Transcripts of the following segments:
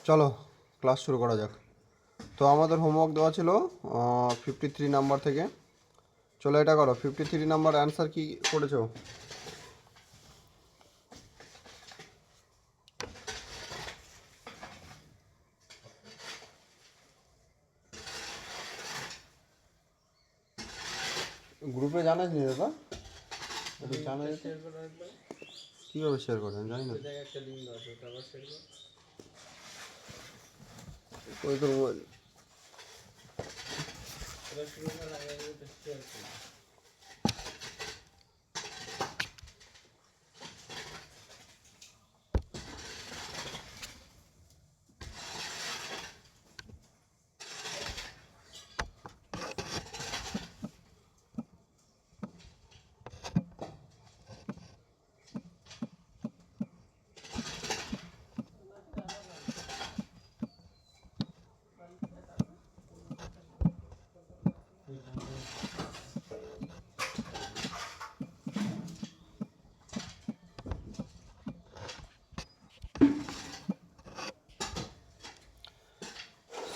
চলো ক্লাস শুরু করা যাক। তো আমাদের হোমওয়ার্ক দেওয়া ছিল 53 নাম্বার থেকে। চলো এটা করো। 53 নাম্বার অ্যান্সার কি করেছো? গ্রুপে জানাস নি দাদা? জানাই কীভাবে শেয়ার করেন জানি না। ওই তো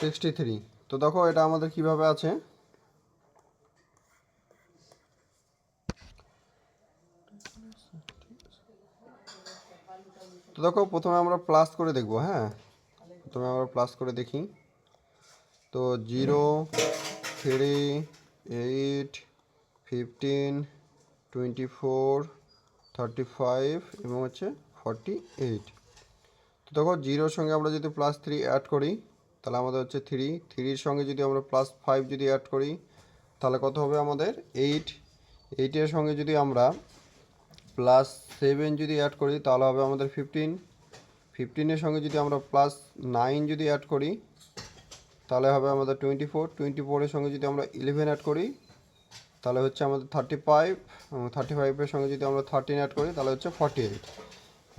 সিক্সটি থ্রি। তো দেখো এটা আমাদের কিভাবে আছে। তো দেখো প্রথমে আমরা প্লাস করে দেখবো। হ্যাঁ, প্রথমে আমরা প্লাস করে দেখি। তো 0, 3, 8, 15, 24, 35 এবং হচ্ছে 48। তো দেখো 0-র সঙ্গে আমরা যদি +3 অ্যাড করি তাহলে আমাদের হচ্ছে 3। 3-র সঙ্গে যদি আমরা +5 যদি অ্যাড করি তাহলে কত হবে আমাদের 8। 8-এর সঙ্গে যদি আমরা +7 যদি অ্যাড করি তাহলে হবে আমাদের 15। 15-এর সঙ্গে যদি আমরা +9 যদি অ্যাড করি তাহলে হবে আমাদের 24। 24-এর সঙ্গে যদি আমরা 11 অ্যাড করি তাহলে হচ্ছে আমাদের 35। 35-এর সঙ্গে যদি আমরা 13 অ্যাড করি তাহলে হচ্ছে 48।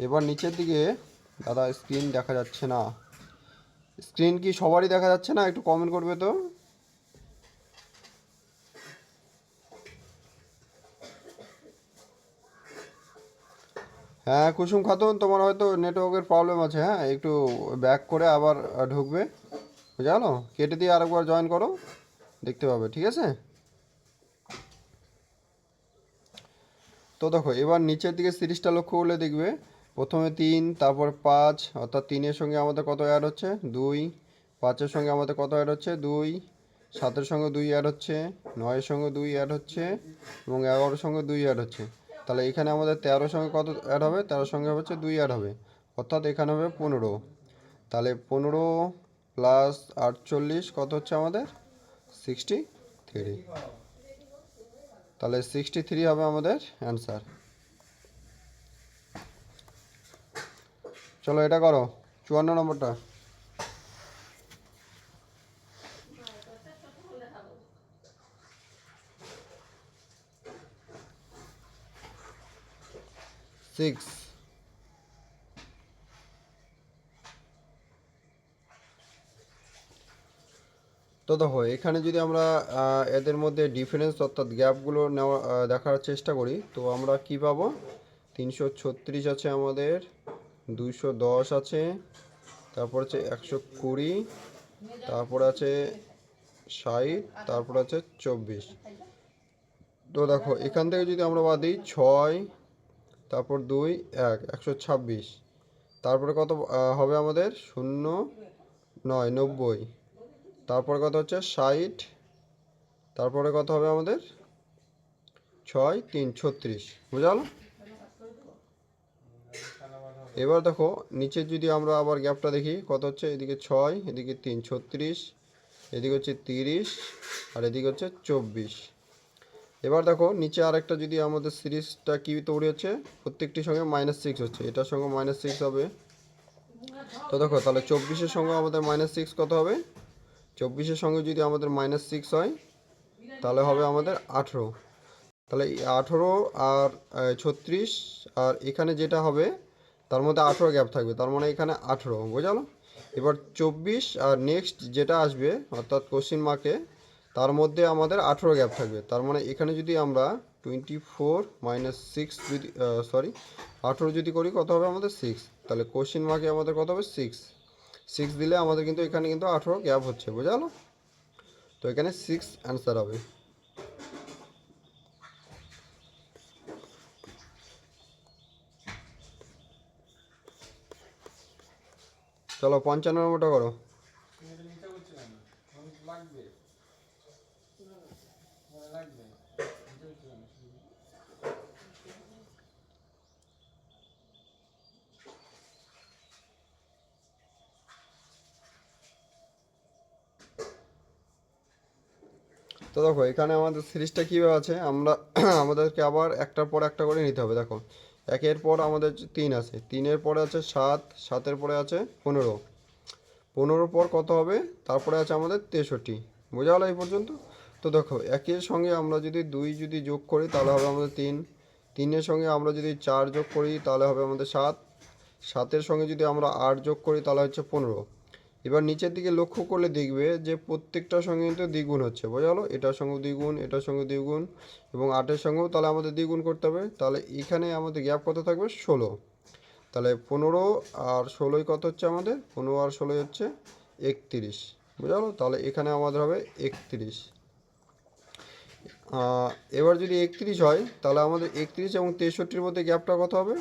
এবার নিচের দিকে দাদা স্ক্রিন দেখা যাচ্ছে না। স্ক্রিন কি সবারই দেখা যাচ্ছে না? একটু কমেন্ট করবে তো। হ্যাঁ কুসুম খাতুন, তোমার হয়তো নেটওয়ার্কের প্রবলেম আছে। হ্যাঁ, একটু ব্যাক করে আবার ঢুকবে, বুঝালো? কেটে দিয়ে আরেকবার জয়েন করো, দেখতে পাবে। ঠিক আছে? তো দেখো এবার নিচের দিকে সিরিজটা লক্ষ্য করলে দেখবে প্রথমে 3, তারপর 5, অর্থাৎ 3-এর সঙ্গে আমাদের কত অ্যাড হচ্ছে 2, 5-এর সঙ্গে আমাদের কত অ্যাড হচ্ছে 2, 7-এর সঙ্গে 2 অ্যাড হচ্ছে, 9-এর সঙ্গে 2 অ্যাড হচ্ছে এবং 11-এর সঙ্গে 2 অ্যাড হচ্ছে। তাহলে এখানে আমাদের 13-এর সঙ্গে কত অ্যাড হবে? 13-এর সঙ্গে হচ্ছে 2 অ্যাড হবে, অর্থাৎ এখানে হবে 15। তাহলে 15 + 48 কত হচ্ছে আমাদের 63। তাহলে 63 হবে আমাদের অ্যান্সার। চলো এটা করো 54 নম্বরটা। সিক্স। তো দেখো এখানে যদি আমরা এদের মধ্যে ডিফারেন্স অর্থাৎ গ্যাপগুলো নেওয়া দেখার চেষ্টা করি তো আমরা কি পাবো? 336 আছে আমাদের, 210 আছে, তারপর আছে 120, তারপর আছে 60, তারপর আছে 24। তো দেখো এখান থেকে যদি আমরা বাদ দিই 6, তারপর 2, 1, 126, তারপরে কত হবে আমাদের 0, 9, 90, তারপরে কত হচ্ছে 60, তারপরে কত হবে আমাদের 6, 3, 36। বুঝালো? এবার দেখো নিচে যদি আমরা আবার গ্যাপটা দেখি কত হচ্ছে, এদিকে 6, এদিকে 3, 36, এদিকে হচ্ছে 30 আর এদিকে হচ্ছে 24। এবার দেখো নিচে আরেকটা যদি আমাদের সিরিজটা কি তৈরি হচ্ছে, প্রত্যেকটির সঙ্গে -6 হচ্ছে, এটার সঙ্গে -6 হবে। তো দেখো তাহলে 24-এর সঙ্গে আমাদের -6 কত হবে? 24-এর সঙ্গে যদি আমাদের -6 হয় তাহলে হবে আমাদের 18। তাহলে 18 আর 36 আর এখানে যেটা হবে তার মধ্যে 18 গ্যাপ থাকবে, তার মানে এখানে 18। বোঝালো? এবার 24 আর নেক্সট যেটা আসবে অর্থাৎ কোশ্চিন মার্কে তার মধ্যে আমাদের 18 গ্যাপ থাকবে, তার মানে এখানে যদি আমরা 24 - 6 যদি 18 যদি করি কত হবে আমাদের 6, তাহলে কোশ্চিন মার্কে আমাদের কত হবে 6। সিক্স দিলে আমাদের কিন্তু এখানে কিন্তু 18 গ্যাপ হচ্ছে, বোঝা গেল? তো এখানে 6 অ্যান্সার হবে। চলো 55 নম্বরটা করো। তো দেখো এখানে আমাদের সিরিজটা কীভাবে আছে, আমরা আমাদেরকে আবার একটার পর একটা করে নিতে হবে। দেখো একের পর আমাদের 3 আছে, 3-এর পরে আছে 7, 7-এর পরে আছে 15, 15-র পর কত হবে, তারপরে আছে আমাদের 63। বোঝা গেল এই পর্যন্ত? তো দেখো একের সঙ্গে আমরা যদি 2 যদি যোগ করি তাহলে হবে আমাদের 3, 3-এর সঙ্গে আমরা যদি 4 যোগ করি তাহলে হবে আমাদের 7, 7-এর সঙ্গে যদি আমরা 8 যোগ করি তাহলে হচ্ছে 15। এবার নিচের দিকে লক্ষ্য করলে দেখবে যে প্রত্যেকটার সঙ্গে কিন্তু দ্বিগুণ হচ্ছে, বোঝা গেলো? এটার সঙ্গে দ্বিগুণ, এটার সঙ্গে দ্বিগুণ, এবং 8-এর সঙ্গেও তাহলে আমাদের দ্বিগুণ করতে হবে। তাহলে এখানে আমাদের গ্যাপ কত থাকবে, 16। তাহলে 15 আর 16 কত হচ্ছে আমাদের, 15 আর 16 হচ্ছে 31, বোঝা গেলো? তাহলে এখানে আমাদের হবে 31। এবার যদি 31 হয় তাহলে আমাদের 31 এবং 63-র মধ্যে গ্যাপটা কত হবে,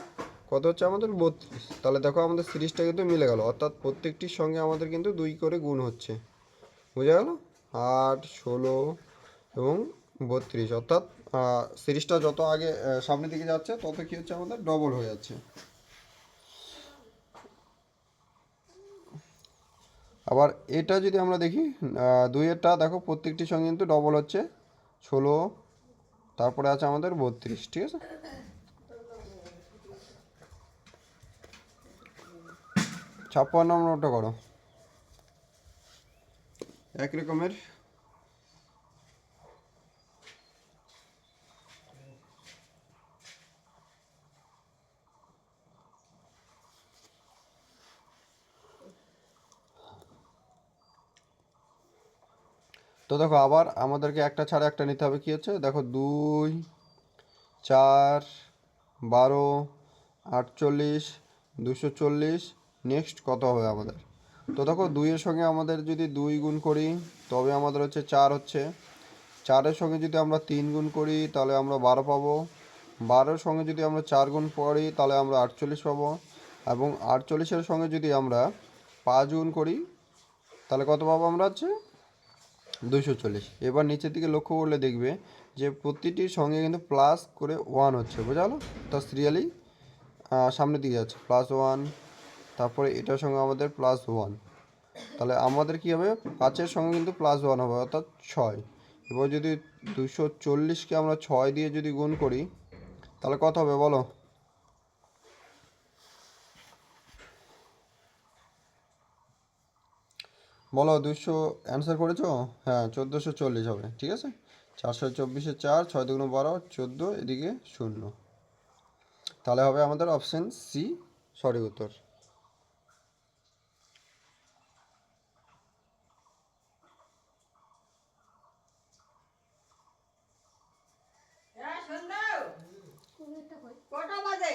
কত হচ্ছে আমাদের 32। তাহলে দেখো আমাদের সিরিজটা কিন্তু মিলে গেল, অর্থাৎ প্রত্যেকটির সঙ্গে আমাদের কিন্তু 2 করে গুণ হচ্ছে, বোঝা গেল? 8, 16 এবং 32, অর্থাৎ সিরিজটা যত আগে সামনের দিকে যাচ্ছে তত কী হচ্ছে, আমাদের ডবল হয়ে যাচ্ছে। আবার এটা যদি আমরা দেখি 2-এরটা, দেখো প্রত্যেকটির সঙ্গে কিন্তু ডবল হচ্ছে, 16, তারপরে আছে আমাদের 32, ঠিক আছে? 56 নম্বরটা করো এক রকমের। তো দেখো আবার আমাদেরকে একটা ছাড়া একটা নিতে হবে, কি হচ্ছে দেখো 2, 4, 12, 48, 240, নেক্সট কত হবে আমাদের। তো দেখো 2-এর সঙ্গে আমাদের যদি 2 গুণ করি তবে আমাদের হচ্ছে 4 হচ্ছে, 4-এর সঙ্গে যদি আমরা 3 গুণ করি তাহলে আমরা 12 পাবো, 12-এর সঙ্গে যদি আমরা 4 গুণ করি তাহলে আমরা 48 পাবো, এবং 48-এর সঙ্গে যদি আমরা 5 গুণ করি তাহলে কত পাবো আমরা, হচ্ছে 240। এবার নিচের দিকে লক্ষ্য করলে দেখবে যে প্রতিটির সঙ্গে কিন্তু প্লাস করে 1 হচ্ছে, বোঝা গেলো? তা সিরিয়ালি সামনের দিকে যাচ্ছে, +1, তারপরে এটার সঙ্গে আমাদের +1, তাহলে আমাদের কী হবে, 5-এর সঙ্গে কিন্তু +1 হবে, অর্থাৎ 6। এবার যদি 240-কে আমরা 6 দিয়ে যদি গুণ করি তাহলে কত হবে বলো? বলো 200 অ্যান্সার করেছো? হ্যাঁ 1440 হবে, ঠিক আছে? 424-এ 4, 6 2 12, 14, এদিকে 0, তাহলে হবে আমাদের অপশান সি সঠিক উত্তর। কটা বাজে?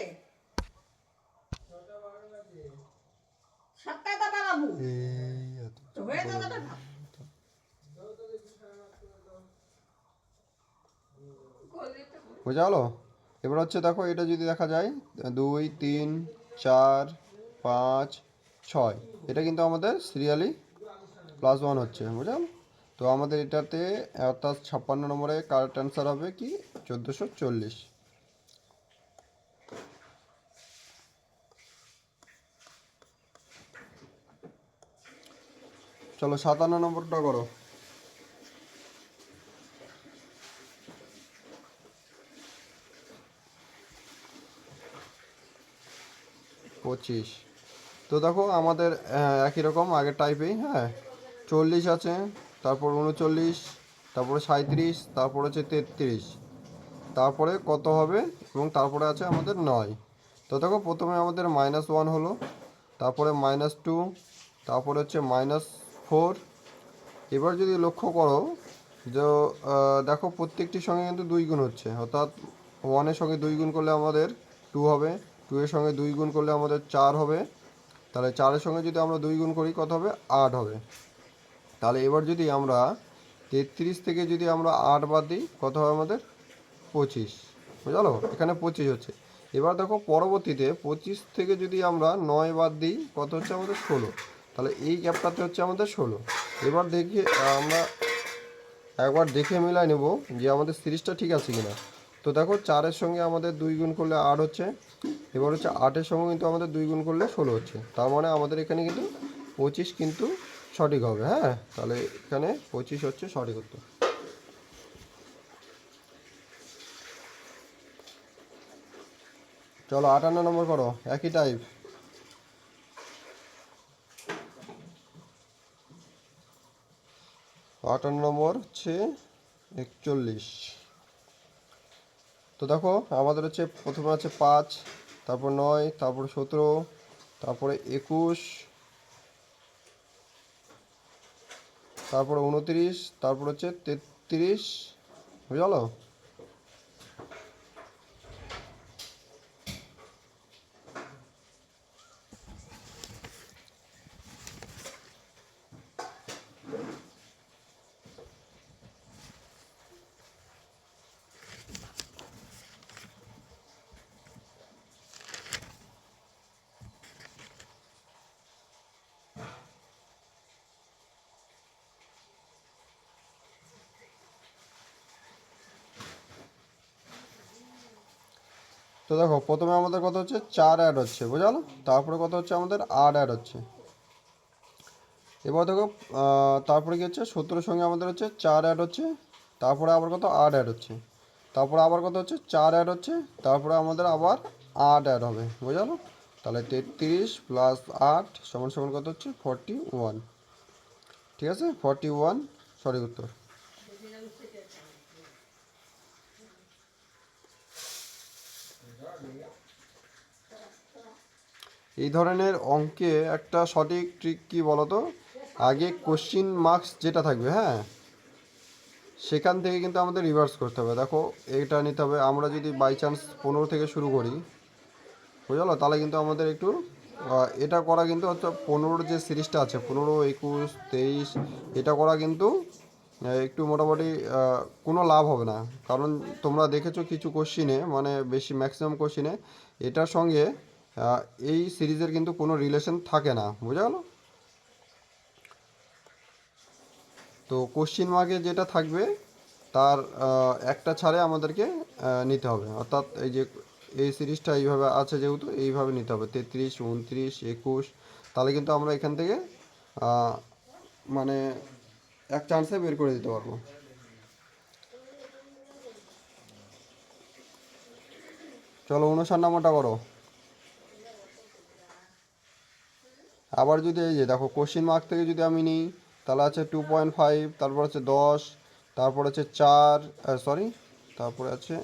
7টা বাবু হয়ে যাবে না। বোঝা গেলো? এবার হচ্ছে দেখো এটা যদি দেখা যায় 2, 3, 4, 5, 6, এটা কিন্তু আমাদের সিরিয়ালি +1 হচ্ছে, বোঝা গেলো? তো আমাদের এটাতে অর্থাৎ 56 নম্বরে কারেক্ট অ্যান্সার হবে কি, 1440। চলো 57 নম্বরটা করো। 25। তো দেখো আমাদের একই রকম আগের টাইপেই, হ্যাঁ 40 আছে, তারপর 39, তারপরে 37, তারপর হচ্ছে 33, তারপরে কত হবে, এবং তারপরে আছে আমাদের 9। তো দেখো প্রথমে আমাদের -1 হলো, তারপরে -2, তারপরে হচ্ছে -4। এবার যদি লক্ষ্য করো যে দেখো প্রত্যেকটির সঙ্গে কিন্তু 2 গুণ হচ্ছে, অর্থাৎ 1-এর সঙ্গে 2 গুণ করলে আমাদের 2 হবে, 2-এর সঙ্গে 2 গুণ করলে আমাদের 4 হবে, তাহলে 4-এর সঙ্গে যদি আমরা 2 গুণ করি কত হবে? 8 হবে। তাহলে এবার যদি আমরা 33 থেকে যদি আমরা 8 বাদ দিই কত হবে আমাদের? 25। বুঝলো? এখানে 25 হচ্ছে। এবার দেখো পরবর্তীতে 25 থেকে যদি আমরা 9 বাদ দিই কত হচ্ছে আমাদের? 16। তাহলে এই গ্যাপটাতে হচ্ছে আমাদের 16। এবার দেখি আমরা একবার দেখে মিলাই নেব যে আমাদের সিরিজটা ঠিক আছে কিনা। তো দেখো 4-এর সঙ্গে আমাদের 2 গুণ করলে 8 হচ্ছে। এবার হচ্ছে 8-এর সঙ্গে কিন্তু আমাদের 2 গুণ করলে 16 হচ্ছে। তার মানে আমাদের এখানে কিন্তু 25 কিন্তু সঠিক হবে। হ্যাঁ, তাহলে এখানে 25 হচ্ছে সঠিক উত্তর। চলো 58 নম্বর করো, একই টাইপ। 58 নম্বর হচ্ছে 41। তো দেখো আমাদের হচ্ছে প্রথমে আছে 5, তারপর 9, তারপর 17, তারপরে 21, তারপরে 29, তারপর হচ্ছে 33। বুঝলো? তো দেখো প্রথমে আমাদের কত হচ্ছে? 4 অ্যাড হচ্ছে। বুঝলো? তারপরে কত হচ্ছে আমাদের? 8 অ্যাড হচ্ছে। এবার দেখো তারপরে কি হচ্ছে? 17-এর সঙ্গে আমাদের হচ্ছে 4 অ্যাড হচ্ছে। তারপরে আবার কত? 8 অ্যাড হচ্ছে। তারপরে আবার কত হচ্ছে? 4 অ্যাড হচ্ছে। তারপরে আমাদের আবার 8 অ্যাড হবে। বুঝলো? তাহলে 33 প্লাস 8 সমান সমান কত হচ্ছে? 41। ঠিক আছে, 41 সঠিক উত্তর। এই ধরনের অঙ্কে একটা সঠিক ট্রিক কি বলতো? আগে কোশ্চিন মার্কস যেটা থাকবে, হ্যাঁ, সেখান থেকে কিন্তু আমাদের রিভার্স করতে হবে। দেখো এটা নিতে হবে। আমরা যদি বাই চান্স 15 থেকে শুরু করি, বুঝলো, তাহলে কিন্তু আমাদের একটু এটা করা কিন্তু হচ্ছে 15-র যে সিরিজটা আছে, 15, 21, 23, এটা করা কিন্তু একটু মোটামুটি কোনো লাভ হবে না। কারণ তোমরা দেখেছো কিছু কোশ্চিনে, মানে বেশি ম্যাক্সিমাম কোশ্চিনে এটার সঙ্গে এই সিরিজের কিন্তু কোনো রিলেশন থাকে না। বোঝা গেল? তো কোশ্চিন মার্কে যেটা থাকবে তার একটা ছাড়ে আমাদেরকে নিতে হবে। অর্থাৎ এই যে এই সিরিজটা এইভাবে আছে যেহেতু এইভাবে নিতে হবে 33, 29, 21। তাহলে কিন্তু আমরা এখান থেকে মানে এক চান্সে বের করে দিতে পারবো। চলো 59 নম্বরটা করো। আবার যদি এই যে দেখো কোশ্চিন মার্ক থেকে যদি আমি নিই তাহলে আছে 2.5, তারপর আছে 10, তারপর আছে 4, সরি, তারপরে আছে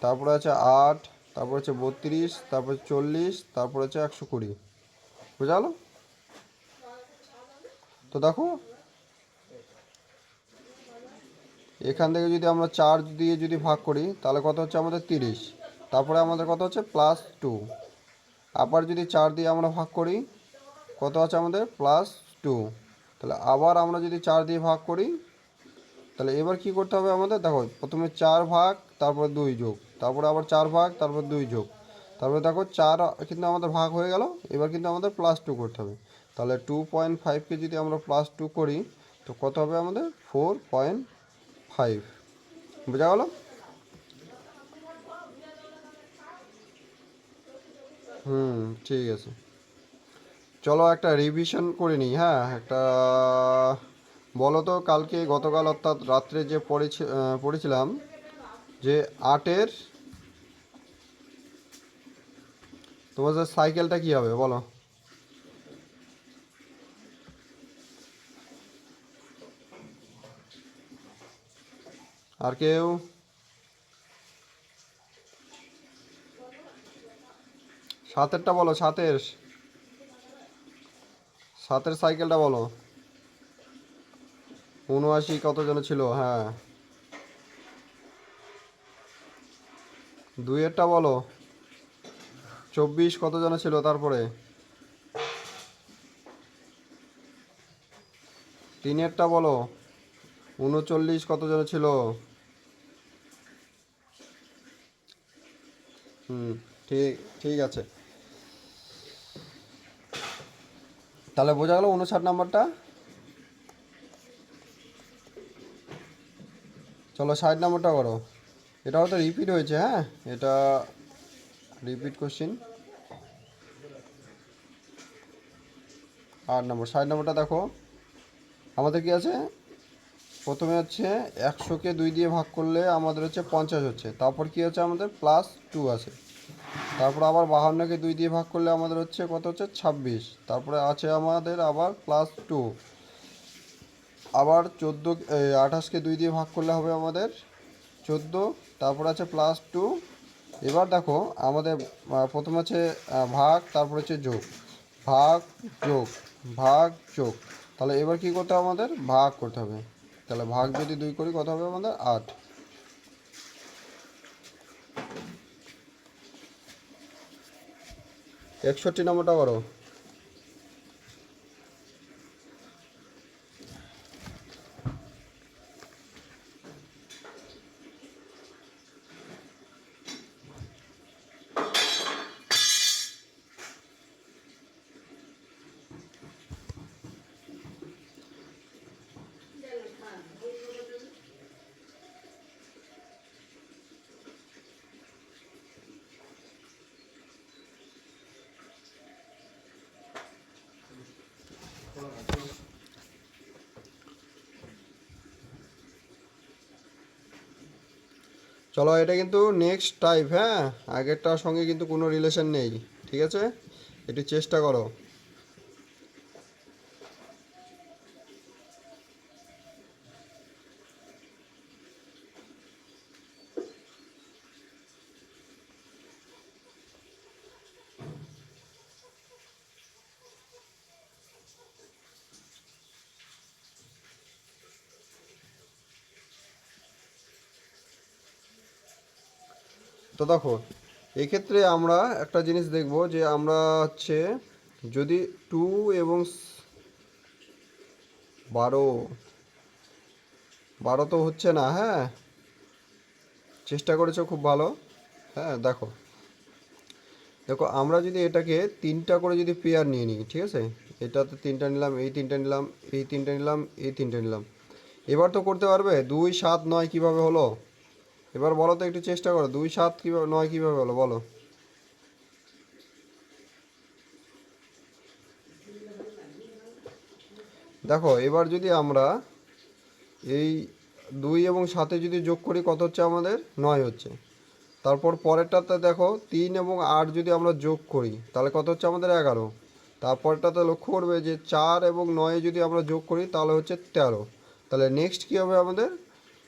তারপরে আছে 8, তারপর আছে 32, তারপর 40, তারপর আছে 120। বুঝা গেল? তো দেখো এখান থেকে যদি আমরা 4 দিয়ে যদি ভাগ করি তাহলে কত হচ্ছে আমাদের? 30। তারপরে আমাদের কত হচ্ছে? +2। আবার যদি 4 দিয়ে আমরা ভাগ করি কত আছে আমাদের? +2। তাহলে আবার আমরা যদি 4 দিয়ে ভাগ করি তাহলে এবার কি করতে হবে আমাদের? দেখো প্রথমে 4 ভাগ, তারপর 2 যোগ, তারপরে আবার 4 ভাগ, তারপর 2 যোগ, তারপরে দেখো 4 কিন্তু আমাদের ভাগ হয়ে গেল। এবার কিন্তু আমাদের +2 করতে হবে। তাহলে 2.5কে যদি আমরা +2 করি তো কত হবে আমাদের? 4.5। বোঝা গেল? ঠিক আছে। চলো একটা রিভিশন করে নিই। হ্যাঁ, একটা বলো তো কালকে গতকাল অর্থাৎ রাত্রে যে পড়েছিলাম যে 8-এর তোমাদের সাইকেলটা কি হবে বলো? আর কেউ? 7-এরটা বলো, 7-এর সাইকেলটা বলো। 79 কত জন ছিল? হ্যাঁ। 2-এরটা বলো, 24 কত জন ছিল? তারপরে তিনেরটা বলো। 39 কত জন ছিল? হুম, ঠিক ঠিক আছে। তাহলে বোঝা গেল 59 নাম্বারটা। চলো 60 নাম্বারটা করো। এটা হয়তো রিপিট হয়েছে, হ্যাঁ, এটা রিপিট কোশ্চিন। 8 নম্বর, 60 নম্বরটা দেখো। আমাদের কি আছে? প্রথমে হচ্ছে 100কে 2 দিয়ে ভাগ করলে আমাদের হচ্ছে 50 হচ্ছে। তারপর কি হচ্ছে আমাদের +2 আছে। তারপর আবার 52কে 2 দিয়ে ভাগ করলে আমাদের হচ্ছে কত হচ্ছে 26। তারপরে আছে আমাদের আবার +2। আবার 28কে 2 দিয়ে ভাগ করলে হবে আমাদের 14। তারপর আছে +2। এবার দেখো আমাদের প্রথমে আছে ভাগ, তারপর হচ্ছে যোগ, ভাগ যোগ, ভাগ যোগ। তাহলে এবার কি করতে হবে? আমাদের ভাগ করতে হবে। তাহলে ভাগ যদি 2 করি কত হবে আমাদের? 8। 61 নম্বরটা করো। চলো, এটা কিন্তু নেক্সট টাইপ, হ্যাঁ, আগেরটার সঙ্গে কিন্তু কোনো রিলেশন নেই, ঠিক আছে? একটু চেষ্টা করো। তো দেখো, এক্ষেত্রে আমরা একটা জিনিস দেখব যে আমরা হচ্ছে যদি 2 এবং 12, 12 তো হচ্ছে না, হ্যাঁ, চেষ্টা করেছো খুব ভালো। হ্যাঁ, দেখো দেখো আমরা যদি এটাকে 3টা করে যদি পেয়ার নিয়ে নিই, ঠিক আছে, এটাতে 3টা নিলাম, এই 3টা নিলাম, এই 3টা নিলাম, এই 3টা নিলাম। এবার তো করতে পারবে 2 7 9 কীভাবে হলো? এবার বলো তো, একটু চেষ্টা করো, 2 7 কীভাবে 9 কীভাবে হলো বলো। দেখো এবার যদি আমরা এই 2 এবং 7 যদি যোগ করি কত হচ্ছে আমাদের? 9 হচ্ছে। তারপর পরেরটাতে দেখো 3 এবং 8 যদি আমরা যোগ করি তাহলে কত হচ্ছে আমাদের? 11। তারপরটাতে লক্ষ্য করবে যে 4 এবং 9 যদি আমরা যোগ করি তাহলে হচ্ছে 13। তাহলে নেক্সট কী হবে আমাদের?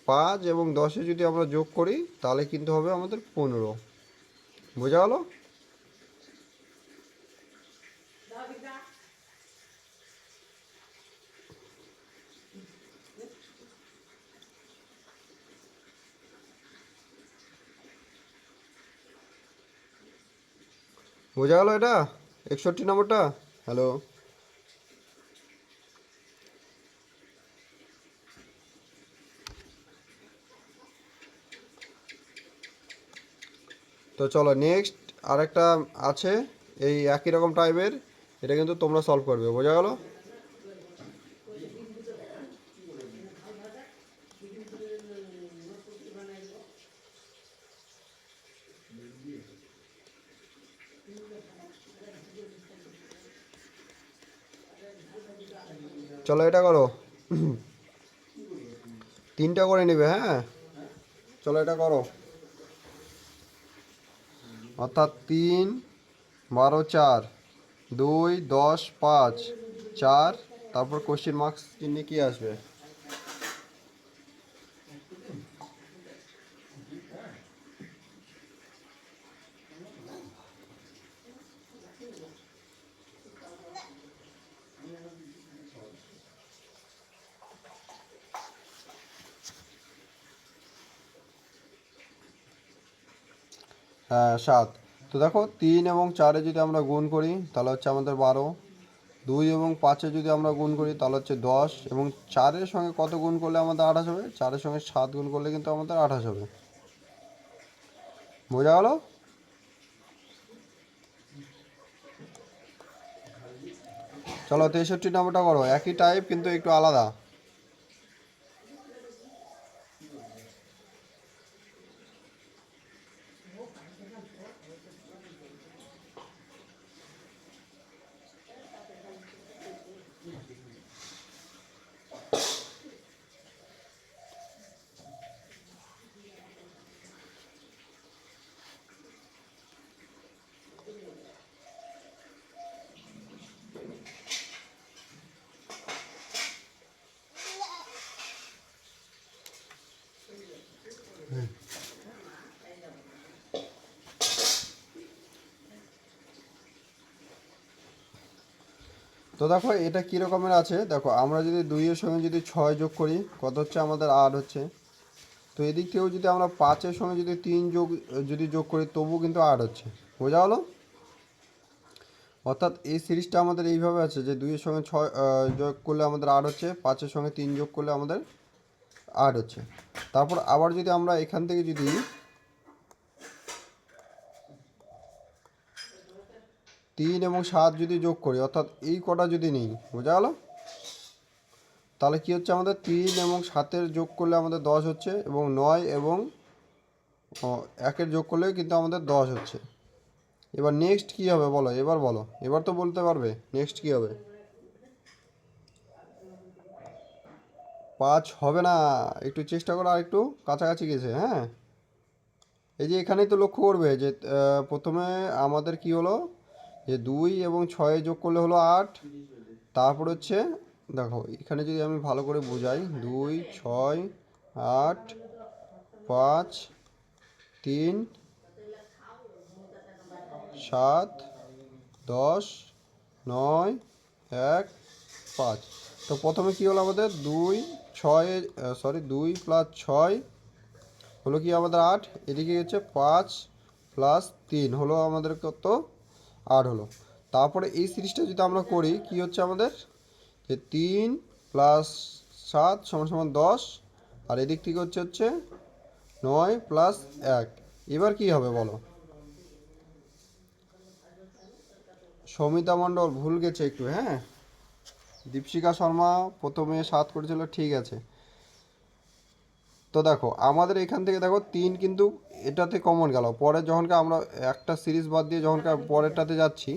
5 এবং 10 যদি আমরা যোগ করি তাহলে কিন্তু হবে আমাদের 15। বোঝা গেলো? বোঝা গেলো এটা? 61 নম্বরটা। হ্যালো? তো চলো নেক্সট আরেকটা আছে এই একই রকম টাইপের, এটা কিন্তু তোমরা সলভ করবে। বোঝা গেল? চলো এটা করো। 3টা করে নেবে, হ্যাঁ। চলো এটা করো। অর্থাৎ 3 12 4 2 10 5 4, তারপর কোশ্চেন মার্কস চিহ্নে কি আসবে? হ্যাঁ, 7। তো দেখো 3 এবং 4 যদি আমরা গুণ করি তাহলে হচ্ছে আমাদের 12। 2 এবং 5 যদি আমরা গুণ করি তাহলে হচ্ছে 10, এবং 4-এর সঙ্গে কত গুণ করলে আমাদের 28 হবে? 4-এর সঙ্গে 7 গুণ করলে কিন্তু আমাদের 28 হবে। বোঝা গেল? চলো 63 নম্বরটা করো, একই টাইপ কিন্তু একটু আলাদা। তো দেখো এটা কী রকমের আছে, দেখো আমরা যদি 2-এর সঙ্গে যদি 6 যোগ করি কত হচ্ছে আমাদের 8 হচ্ছে। তো এদিক থেকেও যদি আমরা 5-এর সঙ্গে যদি 3 যোগ করি তবুও কিন্তু 8 হচ্ছে। বোঝা হলো? অর্থাৎ এই সিরিজটা আমাদের এইভাবে আছে যে 2-এর সঙ্গে 6 যোগ করলে আমাদের 8 হচ্ছে, 5-এর সঙ্গে 3 যোগ করলে আমাদের 8 হচ্ছে। তারপর আবার যদি আমরা এখান থেকে যদি 3 এবং 7 যদি যোগ করি, অর্থাৎ এই কটা যদি নিই, বোঝা গেল? তাহলে কি হচ্ছে আমাদের 3 এবং 7-এর যোগ করলে আমাদের 10 হচ্ছে, এবং 9 এবং 1-এর যোগ করলে কিন্তু আমাদের 10 হচ্ছে। এবার নেক্সট কি হবে বলো, এবার বলো, এবার তো বলতে পারবে নেক্সট কি হবে। 5 হবে না, একটু চেষ্টা করো, আর একটু কাছাকাছি গেছে। হ্যাঁ, এই যে এখানেই তো লক্ষ্য করবে যে প্রথমে আমাদের কি হলো যে 2 এবং 6 যোগ করলে হলো 8। তারপর হচ্ছে দেখো এখানে যদি আমি ভালো করে বোঝাই, 2, 6, 8, 5, 3, 7, 10, 9, 1, 5। তো প্রথমে কি হলো আমাদের 2 প্লাস 6 হলো কি আমাদের 8, এদিকে হচ্ছে 5 প্লাস 3 হলো আমাদের কত, 8 হলো। তারপরে এই সিরিজটা যদি আমরা করি কি হচ্ছে আমাদের, যে 3 প্লাস 7 সমান সমান 10, আর এদিক থেকে হচ্ছে 9 প্লাস 1। এবার কি হবে বলো? সৌমিতা মণ্ডল ভুল গেছে একটু। হ্যাঁ, দীপশিকা শর্মা প্রথমে 7 করেছিল, ঠিক আছে। তো দেখো আমাদের এখান থেকে দেখো 3 কিন্তু এটাতে কমন গেল, পরে যখনকে আমরা একটা সিরিজ বাদ দিয়ে যখনকে পরেরটাতে যাচ্ছি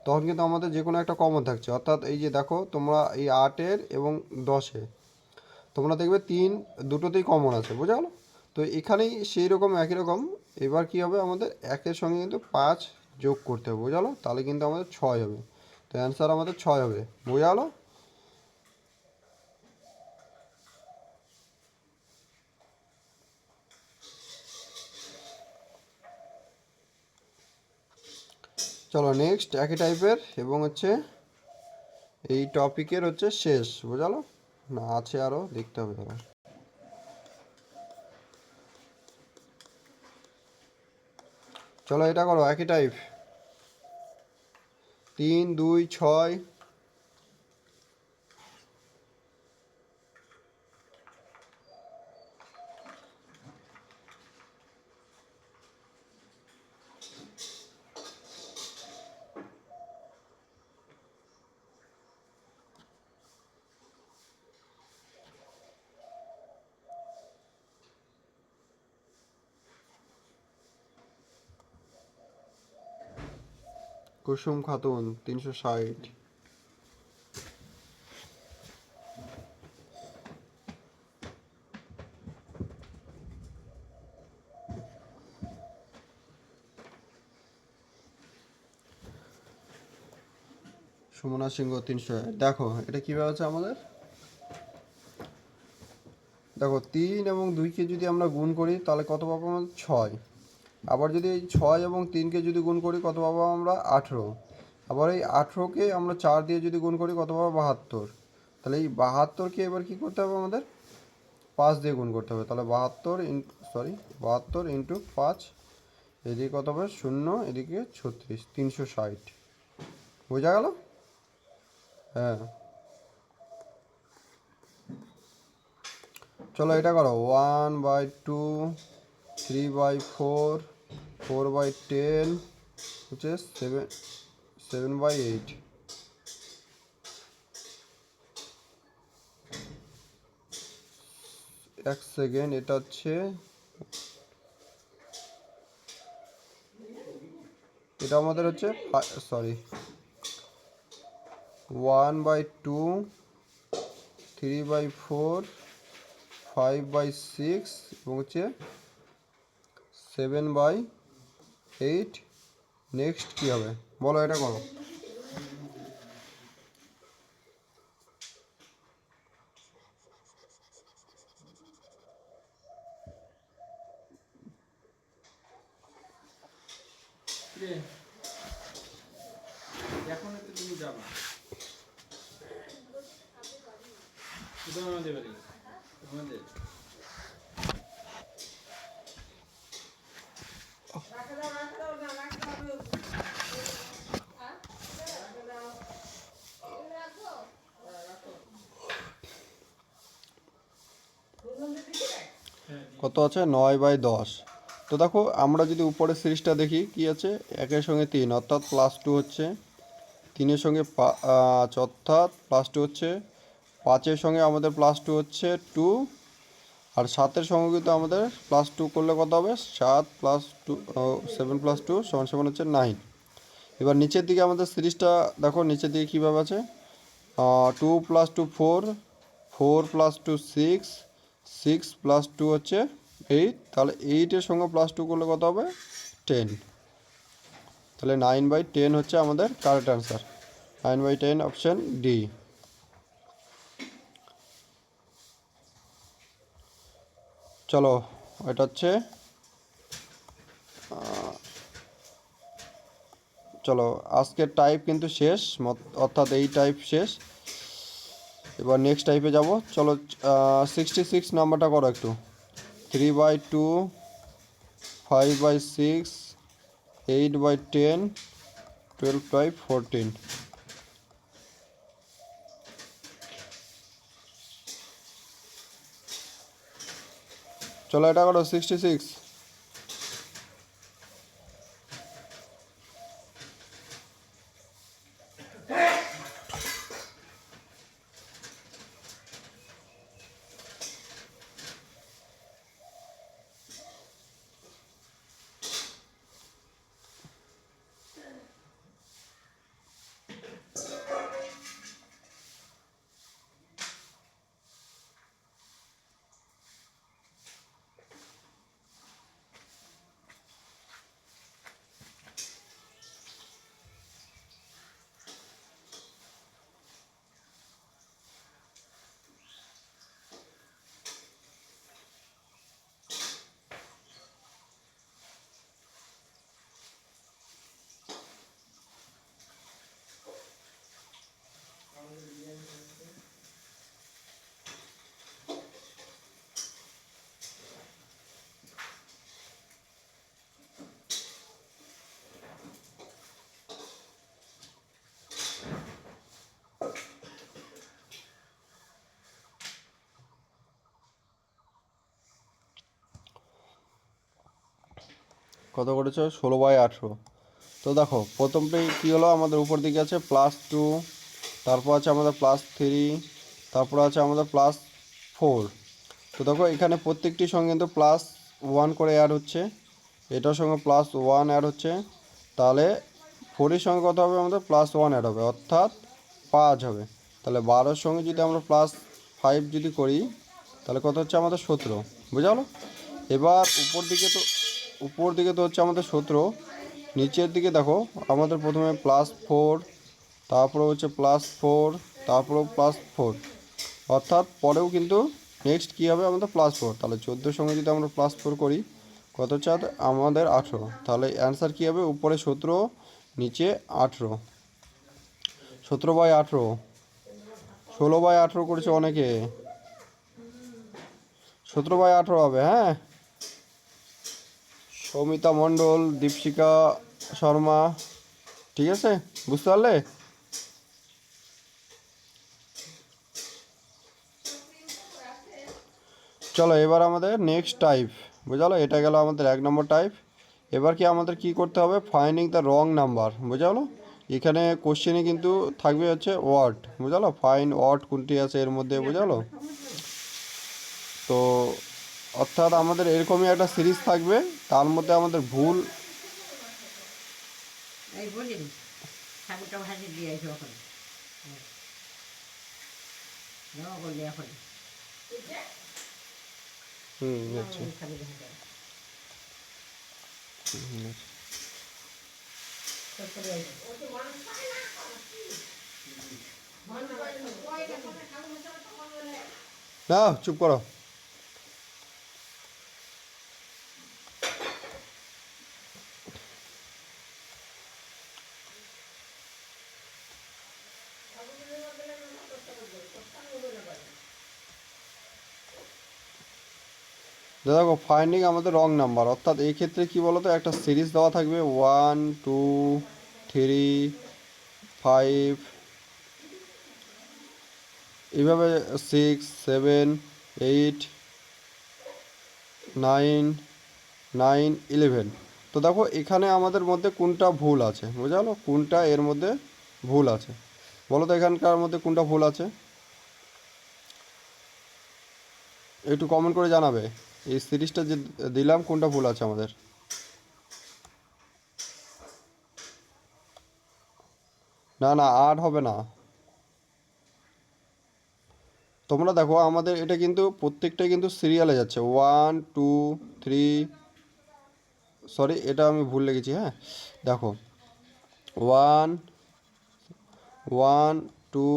তখন কিন্তু আমাদের যে কোনো একটা কমন থাকছে। অর্থাৎ এই যে দেখো তোমরা এই 8-এর এবং 10-এ তোমরা দেখবে 3 দুটোতেই কমন আছে, বোঝা গেলো? তো এখানেই সেই রকম একই রকম। এবার কি হবে আমাদের 1-এর সঙ্গে কিন্তু 5 যোগ করতে হবে, বোঝা গেলো? তাহলে কিন্তু আমাদের 6 হবে। তো অ্যান্সার আমাদের 6 হবে, বোঝা গেলো? চলো নেক্সট একই টাইপের এবং হচ্ছে এই টপিকের হচ্ছে শেষ, বোঝালো? না আছে আরও, দেখতে হবে দাঁড়া। চলো এটা করো একই টাইপ, 3, 2, 6, কুসুম খাতুন 360, সুমনা সিংহ 300। দেখো এটা কীভাবে আছে আমাদের, দেখো 3 এবং 2-কে যদি আমরা গুণ করি তাহলে কত পাবো আমাদের 6। আবার যদি এই 6 এবং 3-কে যদি গুণ করি কত পাবো আমরা 18। আবার এই 18-কে আমরা 4 দিয়ে যদি গুণ করি কত পাবো 72। তাহলে এই 72-কে এবার কী করতে হবে আমাদের, 5 দিয়ে গুণ করতে হবে। তাহলে 72 ইন্টু 5, এদিকে কত হবে 0, এদিকে 36, 360। বোঝা গেল? হ্যাঁ, চলো এটা করো 1/2, 3/4, 4/10 হচ্ছে 7/8। এক সেকেন্ড, এটা হচ্ছে, এটা আমাদের হচ্ছে সরি 1/2, 3/4, 5/6 এবং হচ্ছে 7/8। নেক্সট কী হবে বলো, এটা করো। এখন তো তুমি যাবা আমাদের বাড়ি আমাদের কত আছে 9/10। তো দেখো আমরা যদি উপরের সিরিজটা দেখি কি আছে, 1-এর সঙ্গে 3 অর্থাৎ +2 হচ্ছে, 3-এর সঙ্গে অর্থাৎ +2 হচ্ছে, 5-এর সঙ্গে আমাদের +2 হচ্ছে 2, আর 7-এর সঙ্গে কিন্তু আমাদের +2 করলে কত হবে, 7 + 2 7 + 2 = হচ্ছে 9। এবার নিচের দিকে আমাদের সিরিজটা দেখো, নিচের দিকে কীভাবে আছে, 2 + 2 4, 4 + 2 6, 6 + 2 হচ্ছে 8, তাহলে 8-এর সঙ্গে +2 করলে কত হবে 10, তাহলে 9/10 হচ্ছে আমাদের কারেক্ট অ্যান্সার। 9/10 option D. চলো এটা হচ্ছে, চলো আজকের টাইপ কিন্তু শেষ, অর্থাৎ এই টাইপ শেষ। এবার নেক্সট টাইপে যাব। চলো 66 নাম্বারটা করো একটু। 3/2, 5/6, 8/10, 12/14। চলো এটা করো 66। কত করেছো 16/18। তো দেখো প্রথমটাই কী হলো, আমাদের উপর দিকে আছে +2, তারপর আছে আমাদের +3, তারপর আছে আমাদের +4। তো দেখো এখানে প্রত্যেকটির সঙ্গে কিন্তু +1 করে অ্যাড হচ্ছে, এটার সঙ্গে +1 অ্যাড হচ্ছে, তাহলে 4-এর সঙ্গে কত হবে, আমাদের +1 অ্যাড হবে অর্থাৎ 5 হবে। তাহলে 12-এর সঙ্গে যদি আমরা +5 যদি করি তাহলে কত হচ্ছে আমাদের 17, বুঝা গেলো। এবার উপর দিকে তো হচ্ছে আমাদের 17, নিচের দিকে দেখো আমাদের প্রথমে +4, তারপরে হচ্ছে +4, তারপরেও +4, অর্থাৎ পরেও কিন্তু নেক্সট কী হবে আমাদের +4। তাহলে 14-এর সঙ্গে যদি আমরা +4 করি কত হচ্ছে আমাদের 18, তাহলে অ্যান্সার কী হবে, উপরে 17, নিচে 18। 17/18, 16/18 করেছে অনেকে, 17/18 হবে। হ্যাঁ, সৌমিতা মণ্ডল, দীপশিকা শর্মা, ঠিক আছে, বুঝতে পারলে। চলো এবার আমাদের নেক্সট টাইপ, বুঝালো, এটা গেল আমাদের 1 নম্বর টাইপ। এবার কি আমাদের কি করতে হবে, ফাইন্ডিং দ্য রং নাম্বার, বুঝালো। এখানে কোশ্চেনে কিন্তু থাকবে হচ্ছে ওয়ার্ড, বুঝালো, ফাইন্ড ওয়ার্ড কোনটি আছে এর মধ্যে, বুঝালো। তো অর্থাৎ আমাদের এরকমই একটা সিরিজ থাকবে, তার মধ্যে আমাদের ভুল। এই বুঝলি ঠাকুরটা ভাসি দিয়ে আসো এখন জমা করলে এখন আচ্ছা। ঠাকুর ভাসা তারপরে না চুপ করো। দেখো ফাইন্ডিং আমাদের রং নাম্বার, অর্থাৎ এই ক্ষেত্রে কি বলতো, একটা সিরিজ দেওয়া থাকবে 1 2 3 5, এইভাবে 6 7 8 9 9 11। তো দেখো এখানে আমাদের মধ্যে কোনটা ভুল আছে, বুঝালো, কোনটা এর মধ্যে ভুল আছে বলো তো, এখানকার মধ্যে কোনটা ভুল আছে একটু কমেন্ট করে জানাবে। এই সিরিজটা যে দিলাম কোনটা ভুল আছে আমাদের। না না 8 হবে না। তোমরা দেখো আমাদের এটা কিন্তু প্রত্যেকটাই কিন্তু সিরিয়ালে যাচ্ছে, 1 2 3, সরি এটা আমি ভুল লিখেছি, হ্যাঁ দেখো 1 1 2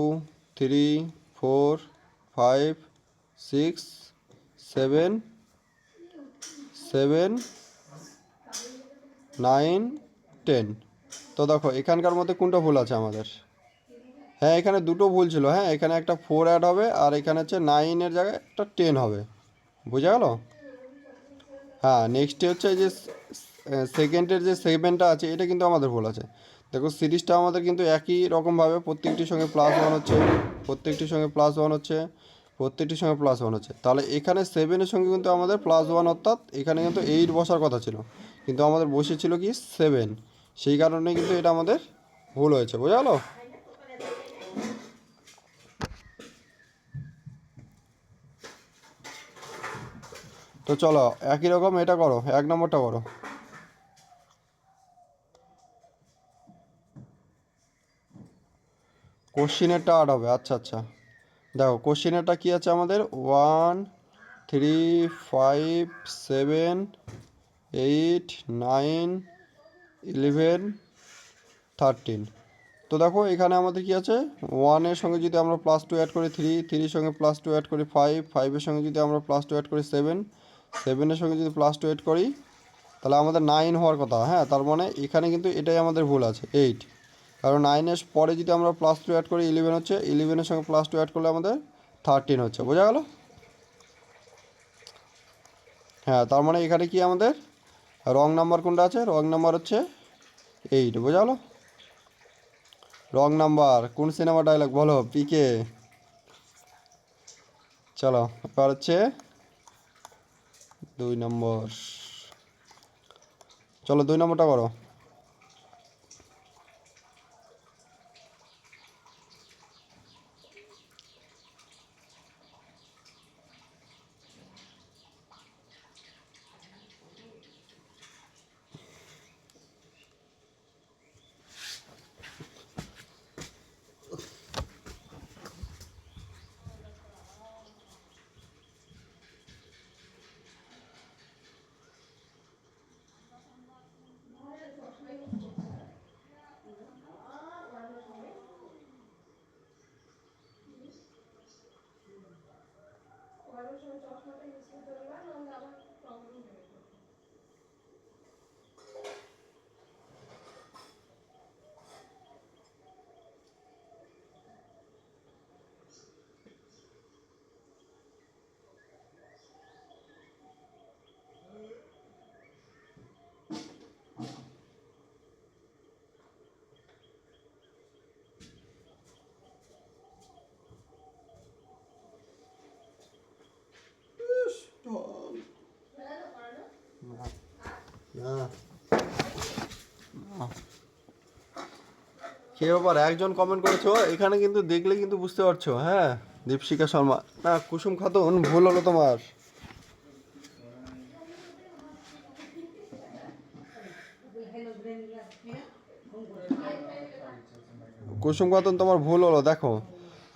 3 4 5 6 7 7 9 10। তো দেখো এখানকার মধ্যে কোনটা ভুল আছে আমাদের, হ্যাঁ এখানে দুটো ভুল ছিল, হ্যাঁ এখানে একটা 4 অ্যাড হবে আর এখানে হচ্ছে 9-এর জায়গায় একটা 10 হবে, বুঝা গেল। হ্যাঁ নেক্সটে হচ্ছে এই যে সেকেন্ডের যে 7টা আছে এটা কিন্তু আমাদের ভুল আছে। দেখো সিরিজটা আমাদের কিন্তু একই রকমভাবে প্রত্যেকটির সঙ্গে +1 হচ্ছে, প্রত্যেকটির সঙ্গে +1 হচ্ছে, প্রত্যেকটির সঙ্গে +1 হচ্ছে। তাহলে এখানে 7-এর সঙ্গে কিন্তু আমাদের +1, অর্থাৎ এখানে কিন্তু 8 বসার কথা ছিল, কিন্তু আমাদের বসেছিল কি 7, সেই কারণে কিন্তু এটা আমাদের ভুল হয়েছে, বোঝা গেলো। তো চলো একই রকম এটা করো, 1 নম্বরটা করো। কোশ্চিনেরটা 8 হবে, আচ্ছা আচ্ছা। দেখো কোশ্চিনেরটা কী আছে আমাদের, 1 3 5 7 8 9 11 13। তো দেখো এখানে আমাদের কি আছে, 1-এর সঙ্গে যদি আমরা +2 অ্যাড করি 3, 3-এর সঙ্গে +2 অ্যাড করি 5, 5-এর সঙ্গে যদি আমরা +2 অ্যাড করি 7, 7-এর সঙ্গে যদি +2 অ্যাড করি তাহলে আমাদের 9 হওয়ার কথা, হ্যাঁ তার মানে এখানে কিন্তু এটাই আমাদের ভুল আছে 8, কারণ 9-এর পরে যদি আমরা +2 অ্যাড করি 11 হচ্ছে, 11-এর সঙ্গে +2 অ্যাড করলে আমাদের 13 হচ্ছে, বোঝা গেল। হ্যাঁ তার মানে এখানে কি আমাদের রং নাম্বার কোনটা আছে, রং নাম্বার হচ্ছে 8, বোঝা গেল। রং নাম্বার কোন সিনেমা ডায়লগ বলো, পিকে। চলো এবার হচ্ছে 2 নম্বর, চলো 2 নম্বরটা করো। কে ব্যাপার, একজন কমেন্ট করেছো এখানে, কিন্তু দেখলে কিন্তু বুঝতে পারছো। হ্যাঁ, দীপশিকা শর্মা না, কুসুম খাতুন, ভুল হলো তোমার। কুসুম খাতুন তোমার ভুল হলো। দেখো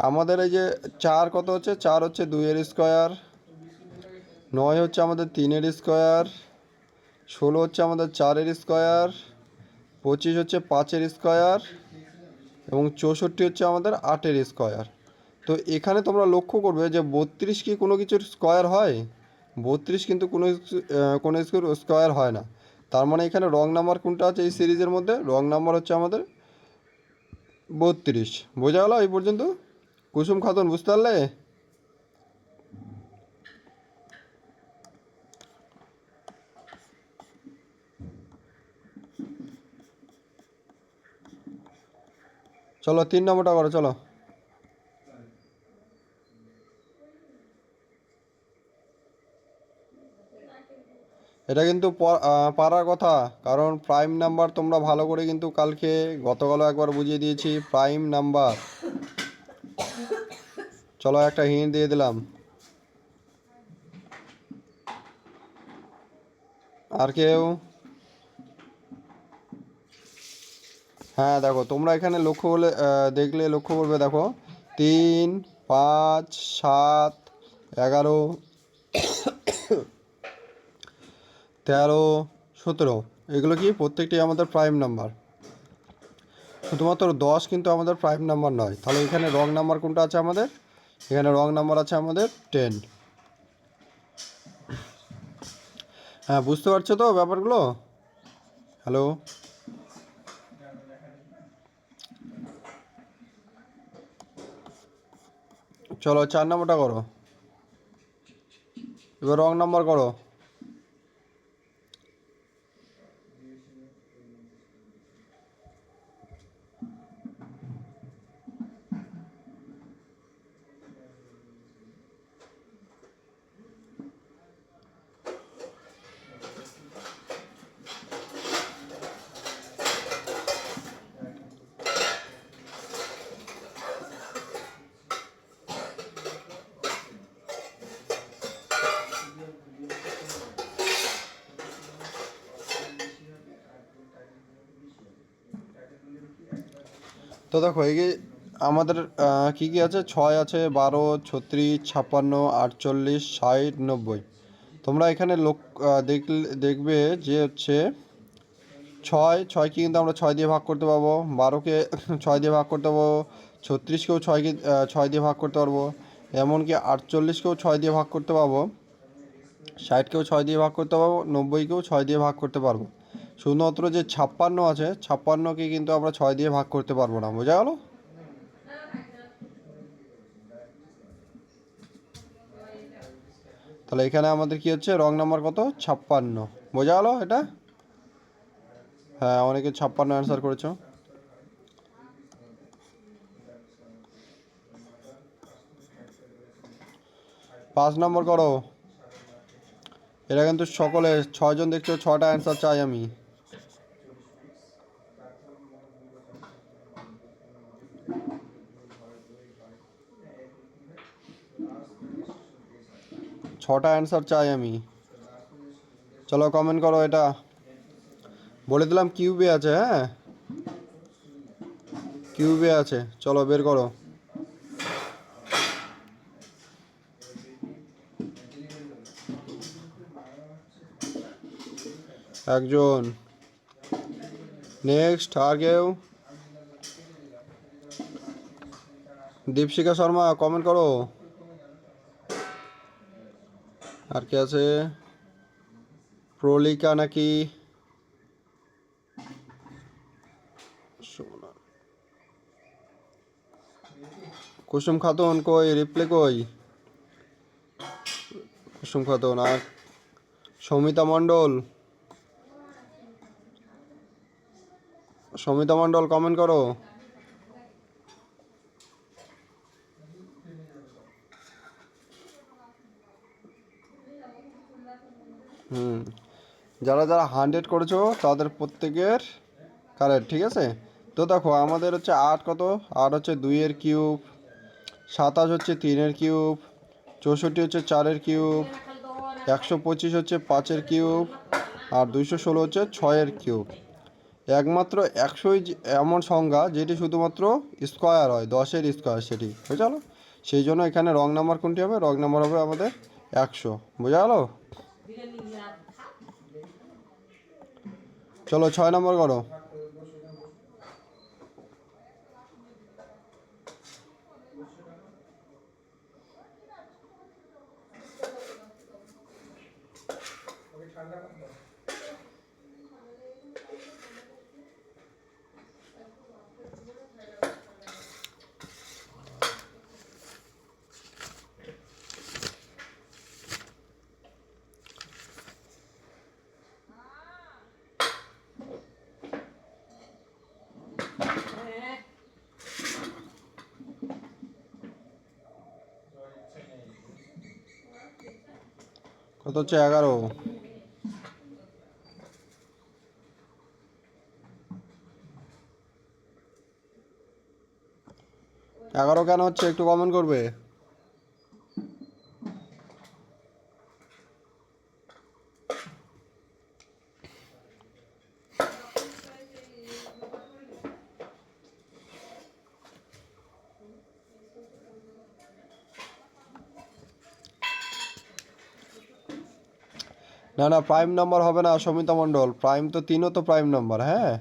আমাদের এই যে 4 কত হচ্ছে, 4 হচ্ছে 2 এর স্কোয়ার, 9 হচ্ছে আমাদের 3 এর স্কোয়ার, 16 হচ্ছে আমাদের 4 এর স্কোয়ার, 25 হচ্ছে 5 এর স্কোয়ার, এবং 64 হচ্ছে আমাদের 8 এর স্কোয়ার। তো এখানে তোমরা লক্ষ্য করবে যে 32 কি কোনো কিছুর স্কোয়ার হয়? 32 কিন্তু কোনো স্কোয়ার হয় না। তার মানে এখানে রং নাম্বার কোনটা আছে এই সিরিজের মধ্যে? রং নাম্বার হচ্ছে আমাদের 32। বোঝা গেল এই পর্যন্ত? কুসুম খাতুন বুঝতে পারলে? চলো 3 নম্বরটা করো, চলো। এটা কিন্তু পারার কথা, কারণ প্রাইম নাম্বার তোমরা ভালো করে কিন্তু কালকে, গতকালও একবার বুঝিয়ে দিয়েছি প্রাইম নাম্বার। চলো একটা হিন্ট দিয়ে দিলাম। আর কেউ? হ্যাঁ দেখো, তোমরা এখানে লক্ষ্য করলে, দেখলে লক্ষ্য করবে, দেখো 3, 5, 7, 11, 13, 17, এগুলো কি প্রত্যেকটি আমাদের প্রাইম নাম্বার। শুধুমাত্র 10 কিন্তু আমাদের প্রাইম নাম্বার নয়। তাহলে এখানে রং নাম্বার কোনটা আছে আমাদের? এখানে রং নাম্বার আছে আমাদের 10। হ্যাঁ, বুঝতে পারছো তো ব্যাপারগুলো? হ্যালো? চলো 4 নম্বরটা করো, এবার রং নাম্বার করো। তো দেখো এই যে আমাদের কী কী আছে, 6 আছে, 12, 36, 56, 48, 60, 90। তোমরা এখানে দেখবে যে হচ্ছে 6কে কিন্তু আমরা 6 দিয়ে ভাগ করতে পারবো, 12কে 6 দিয়ে ভাগ করতে পারবো, 36কেও 6 দিয়ে ভাগ করতে পারবো, এমনকি 48কেও 6 দিয়ে ভাগ করতে পারবো, 60কেও 6 দিয়ে ভাগ করতে পারবো, 90কেও 6 দিয়ে ভাগ করতে পারবো। শুধুমাত্র যে 56 আছে, 56কে কিন্তু আমরা 6 দিয়ে ভাগ করতে পারবো না। বোঝা গেল? তাহলে এখানে আমাদের কি হচ্ছে, রং নাম্বার কত? 56। বোঝা গেল এটা? হ্যাঁ, অনেকে 56 অ্যান্সার করেছো। 5 নম্বর করো। এটা কিন্তু সকলে 6 জন দেখছো, 6টা অ্যান্সার চাই আমি। ছটা অ্যান্সার চাই আমি। চলো কমেন্ট করো এটা। বলে দিলাম কিউবে আছে। হ্যাঁ, কিউবে আছে, চলো বের করো। একজন। নেক্সট আর কেউ? দীপশিকা শর্মা কমেন্ট করো। আর কে আছে? প্রলিকা নাকি? কুসুম খাতুন কই, রিপ্লে কই? কুসুম খাতুন আর সৌমিতা মণ্ডল। সৌমিতা মণ্ডল কমেন্ট করো। যারা যারা 100 করেছো তাদের প্রত্যেকের কারেক্ট, ঠিক আছে? তো দেখো আমাদের হচ্ছে 8 কত, 8 হচ্ছে 2-এর কিউব, 27 হচ্ছে 3-এর কিউব, 64 হচ্ছে 4-এর কিউব, 125 হচ্ছে 5-এর কিউব, আর 216 হচ্ছে 6-এর কিউব। একমাত্র 100ই এমন সংখ্যা যেটি শুধুমাত্র স্কোয়ার হয়, 10-এর স্কোয়ার, সেটি বুঝালো। সেই জন্য এখানে রং নাম্বার কোনটি হবে? রং নাম্বার হবে আমাদের 100, বোঝা গেল? চলো 6 নম্বর করো। কত হচ্ছে? 11। কেন হচ্ছে একটু কমেন্ট করবে? না না, প্রাইম নাম্বার হবে না সমিতা মণ্ডল, প্রাইম তো 3ও তো প্রাইম নাম্বার। হ্যাঁ,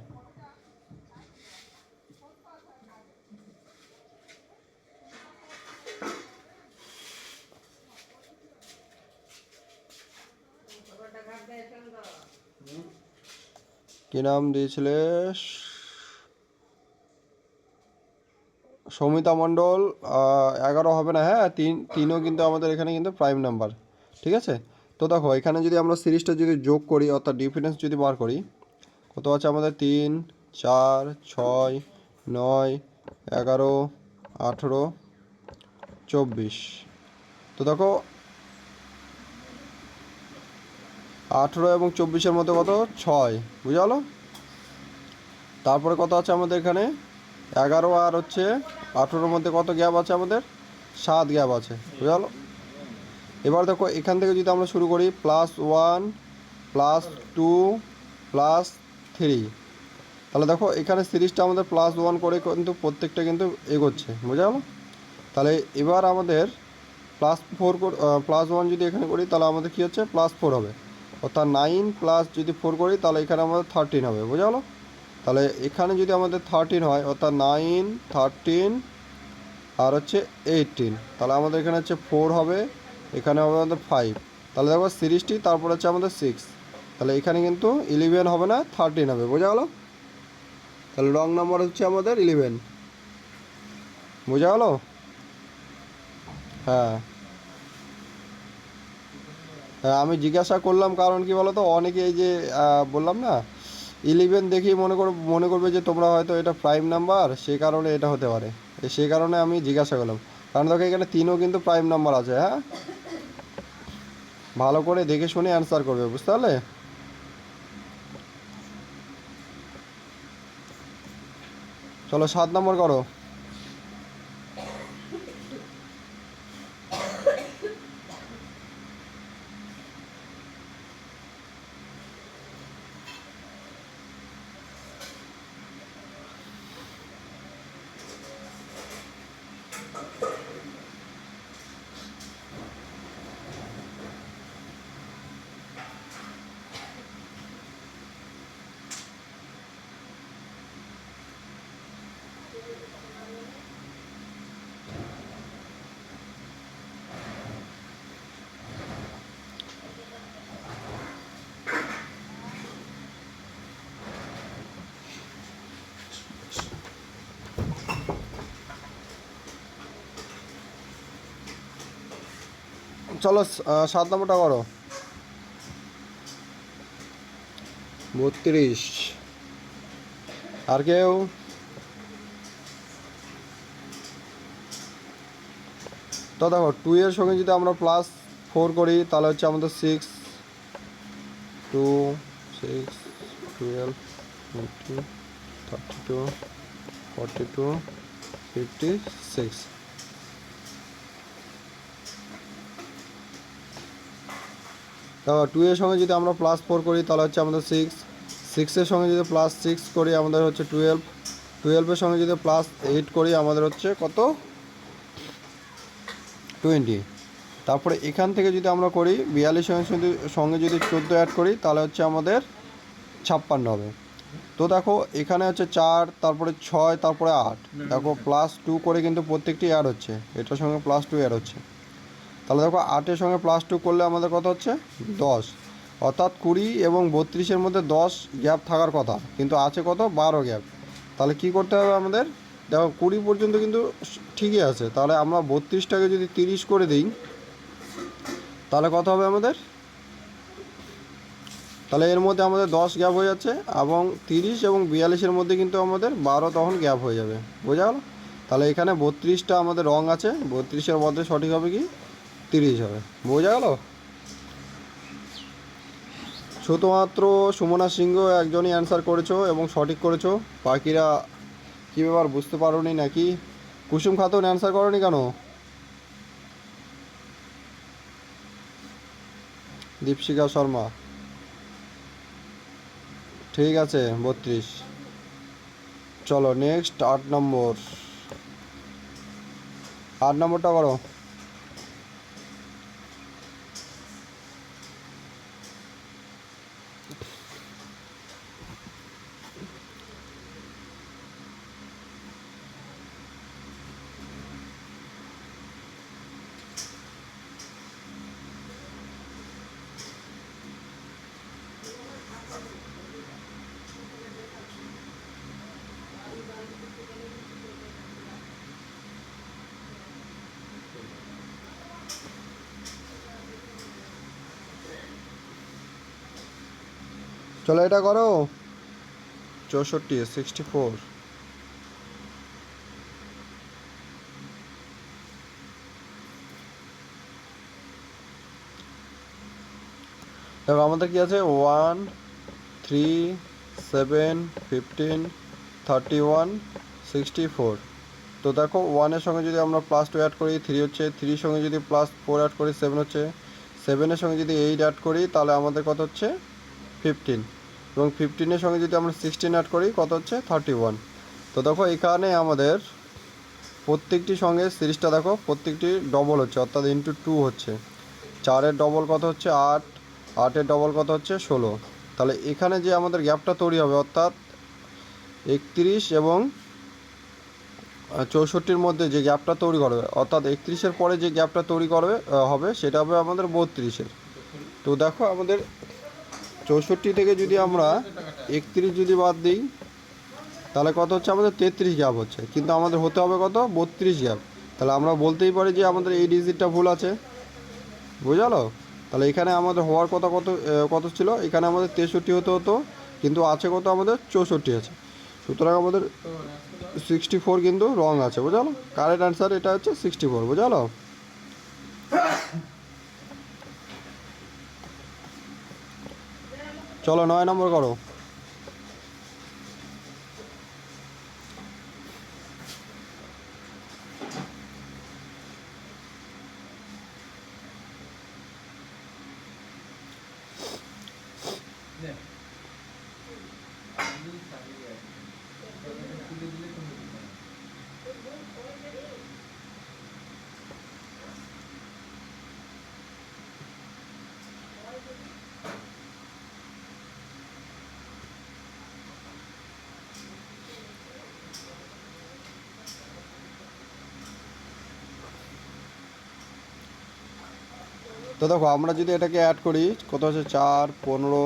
কি নাম দিয়েছিলে? সৌমিতা মণ্ডল। 11 হবে না। হ্যাঁ, 3ও কিন্তু আমাদের এখানে কিন্তু প্রাইম নাম্বার। ঠিক আছে। তো দেখো এখানে যদি আমরা সিরিজটা যদি যোগ করি, অর্থাৎ ডিফারেন্স যদি বার করি, কত আছে আমাদের? 3, 4, 6, 9, 11, 18, 24। তো দেখো 18 এবং 24-এর মধ্যে কত? 6, বুঝা গেলো? তারপরে কত আছে আমাদের এখানে? 11 আর হচ্ছে 18-র মধ্যে কত গ্যাপ আছে আমাদের? 7 গ্যাপ আছে, বুঝা গেলো? এবার দেখো এখান থেকে যদি আমরা শুরু করি, +1, +2, +3, তাহলে দেখো এখানে সিরিজটা আমাদের +1 করে কিন্তু প্রত্যেকটা কিন্তু এগোচ্ছে, বোঝা গেল? তাহলে এবার আমাদের +4 +1 যদি এখানে করি তাহলে আমাদের কী হচ্ছে? +4 হবে, অর্থাৎ 9 প্লাস যদি 4 করি তাহলে এখানে আমাদের 13 হবে, বোঝা গেলো? তাহলে এখানে যদি আমাদের 13 হয়, অর্থাৎ 9, 13 আর হচ্ছে 18, তাহলে আমাদের এখানে হচ্ছে 4 হবে, এখানে হবে আমাদের 5। তাহলে দেখো সিরিজটি, তারপর হচ্ছে আমাদের 6, তাহলে এখানে কিন্তু 11 হবে না, 13 হবে, বোঝা গেলো? তাহলে রং নাম্বার হচ্ছে আমাদের 11, বোঝা গেলো? হ্যাঁ হ্যাঁ, আমি জিজ্ঞাসা করলাম কারণ কি বলো তো, অনেকে এই যে বললাম না 11 দেখেই মনে করবে যে তোমরা হয়তো এটা প্রাইম নাম্বার, সে কারণে এটা হতে পারে। সেই কারণে আমি জিজ্ঞাসা করলাম, কারণ দেখো এখানে 3ও কিন্তু প্রাইম নাম্বার আছে। হ্যাঁ, ভালো করে দেখে শুনে অ্যান্সার করবে, বুঝতে পারলে? চলো 7 নম্বর করো। চলো 7 নম্বরটা করো। 32। আর কেউ? তো দেখো 2 এর সঙ্গে যদি আমরা +4 করি তাহলে হচ্ছে আমাদের 6, 2, 6, 12, 18, 32, 42, 56। তারপর 2 এর সঙ্গে যদি আমরা +4 করি তাহলে হচ্ছে আমাদের 6, 6 এর সঙ্গে যদি +6 করি আমাদের হচ্ছে 12, 12 এর সঙ্গে যদি +8 করি আমাদের হচ্ছে কত, 20। তারপরে এখান থেকে যদি আমরা করি 42 সঙ্গে যদি 14 অ্যাড করি তাহলে হচ্ছে আমাদের 56 হবে। তো দেখো এখানে হচ্ছে 4, তারপরে 6, তারপরে 8, দেখো +2 করে কিন্তু প্রত্যেকটি অ্যাড হচ্ছে, এটার সঙ্গে +2 অ্যাড হচ্ছে। তাহলে দেখো 8-এর সঙ্গে +2 করলে আমাদের কত হচ্ছে 10, অর্থাৎ 20 এবং 32-এর মধ্যে 10 গ্যাপ থাকার কথা, কিন্তু আছে কত 12 গ্যাপ। তাহলে কি করতে হবে আমাদের, দেখো 20 পর্যন্ত কিন্তু ঠিকই আছে, তাহলে আমরা 32টাকে যদি 30 করে দিই তাহলে কত হবে আমাদের, তাহলে এর মধ্যে আমাদের 10 গ্যাপ হয়ে যাচ্ছে, এবং 30 এবং 42-এর মধ্যে কিন্তু আমাদের 12 তখন গ্যাপ হয়ে যাবে, বোঝা গেল। তাহলে এখানে 32টা আমাদের রং আছে, 32-এর মধ্যে সঠিক হবে কি 30 হবে, বোঝা গেল। শুধুমাত্র সুমনা সিংহ একজনই অ্যান্সার করেছো এবং সঠিক করেছো, বাকিরা কী ব্যাপার বুঝতে পারোনি নাকি? কুসুম খাতুন অ্যান্সার করোনি কেন? দীপশিকা শর্মা, ঠিক আছে 32। চলো নেক্সট 8 নম্বর, 8 নম্বরটা করো। চলো এটা করো, 64, 64। দেখো আমাদের কি আছে 1, 3, 7, 15, 31, 64। তো দেখো 1-এর সঙ্গে যদি আমরা +2 অ্যাড করি 3 হচ্ছে, 3-এর সঙ্গে যদি +4 অ্যাড করি 7 হচ্ছে, 7-এর সঙ্গে যদি 8 অ্যাড করি তাহলে আমাদের কত হচ্ছে 15, এবং 15-এর সঙ্গে যদি আমরা 16 অ্যাড করি কত হচ্ছে 31। তো দেখো এখানে আমাদের প্রত্যেকটি সঙ্গে সিরিজটা দেখো প্রত্যেকটি ডবল হচ্ছে, অর্থাৎ *2 হচ্ছে। 4-এর ডবল কত হচ্ছে 8, 8-এর ডবল কত হচ্ছে 16। তাহলে এখানে যে আমাদের গ্যাপটা তৈরি হবে, অর্থাৎ 31 এবং 64-র মধ্যে যে গ্যাপটা তৈরি করবে, অর্থাৎ 31-এর পরে যে গ্যাপটা তৈরি করবে হবে সেটা হবে আমাদের 32-এর। তো দেখো আমাদের 64 থেকে যদি আমরা 31 যদি বাদ দিই তাহলে কত হচ্ছে আমাদের 33 গ্যাপ হচ্ছে, কিন্তু আমাদের হতে হবে কত 32 গ্যাপ। তাহলে আমরা বলতেই পারি যে আমাদের এই ডিজিটটা ভুল আছে, বুঝালো। তাহলে এখানে আমাদের হওয়ার কথা কত ছিল, এখানে আমাদের 63 হতে হতো, কিন্তু আছে কত আমাদের 64 আছে, সুতরাং আমাদের 64 কিন্তু রং আছে, বুঝালো। কারেক্ট অ্যান্সার এটা হচ্ছে 64, বুঝালো। চলো 9 নম্বর করো। তো দেখো আমরা যদি এটাকে অ্যাড করি কত হচ্ছে 4, 15,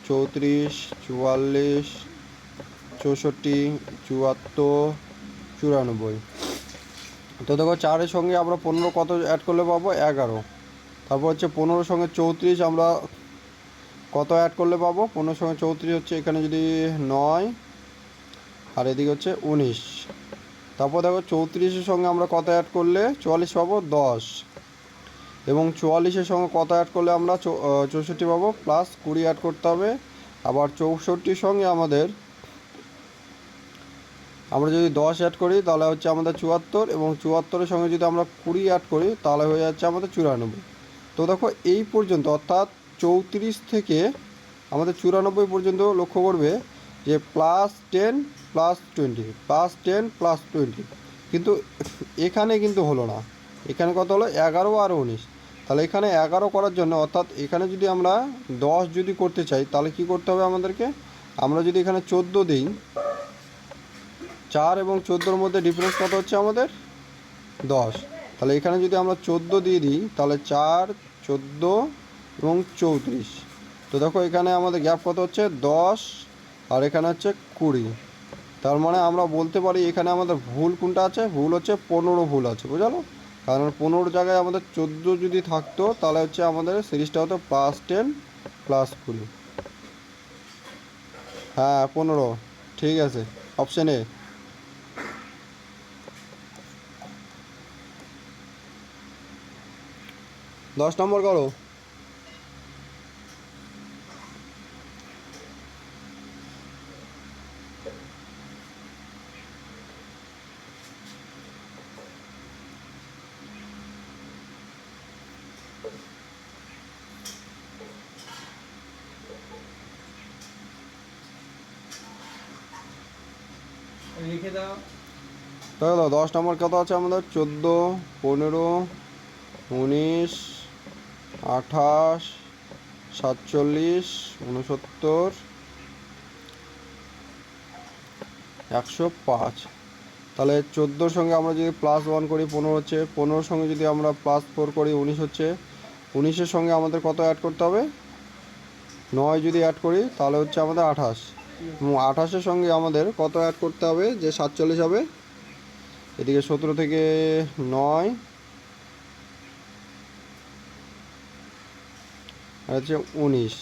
34, 44, 64, 74, 94। তো দেখো 4-এর সঙ্গে আমরা 15 কত অ্যাড করলে পাবো 11। তারপর হচ্ছে 15-এর সঙ্গে 34 আমরা কত অ্যাড করলে পাবো, 15-এর সঙ্গে 34 হচ্ছে এখানে যদি 9, আর এদিকে হচ্ছে 19। তারপর দেখো 34-এর সঙ্গে আমরা কত অ্যাড করলে 44 পাবো 10, এবং 44-এর সঙ্গে কত অ্যাড করলে আমরা 64 পাবো, +20 অ্যাড করতে হবে। আবার 64-র সঙ্গে আমাদের আমরা যদি 10 অ্যাড করি তাহলে হচ্ছে আমাদের 74, এবং 74-এর সঙ্গে যদি আমরা 20 অ্যাড করি তাহলে হয়ে যাচ্ছে আমাদের 94। তো দেখো এই পর্যন্ত অর্থাৎ 34 থেকে আমাদের 94 পর্যন্ত লক্ষ্য করবে যে +10 +20 +10 +20, কিন্তু এখানে কিন্তু হলো না। এখানে কত হলো? 11 আর 19। তাহলে এখানে 11 করার জন্য, অর্থাৎ এখানে যদি আমরা 10 যদি করতে চাই তাহলে কি করতে হবে আমাদেরকে? আমরা যদি এখানে 14 দিই, 4 এবং 14-র মধ্যে ডিফারেন্স কত হচ্ছে আমাদের? 10। তাহলে এখানে যদি আমরা 14 দিয়ে দিই তাহলে 4, 14 এবং 34। তো দেখো এখানে আমাদের গ্যাপ কত হচ্ছে? 10, আর এখানে হচ্ছে 20। তার মানে আমরা বলতে পারি এখানে আমাদের ভুল কোনটা আছে? ভুল হচ্ছে 15 ভুল আছে, বুঝালো? কারণ 15 জায়গায় আমাদের 14 যদি থাকতো তাহলে হচ্ছে আমাদের সিরিজটা হতো +10 +20। হ্যাঁ 15, ঠিক আছে, অপশন এ। 10 নম্বর করো। লিখে দাও। দেখো 10 নম্বর কত আছে আমাদের? 14, 15, 19, 28, 47, 69, 105। তাহলে 14-র সঙ্গে আমরা যদি +1 করি 15 হচ্ছে, 15-র সঙ্গে যদি আমরা +4 করি 19 হচ্ছে, 19-এর সঙ্গে আমাদের কত অ্যাড করতে হবে? 9 যদি অ্যাড করি তাহলে হচ্ছে আমাদের 28, এবং 28-এর সঙ্গে আমাদের কত অ্যাড করতে হবে যে 47 হবে? এদিকে 17 থেকে 9 আর হচ্ছে 19,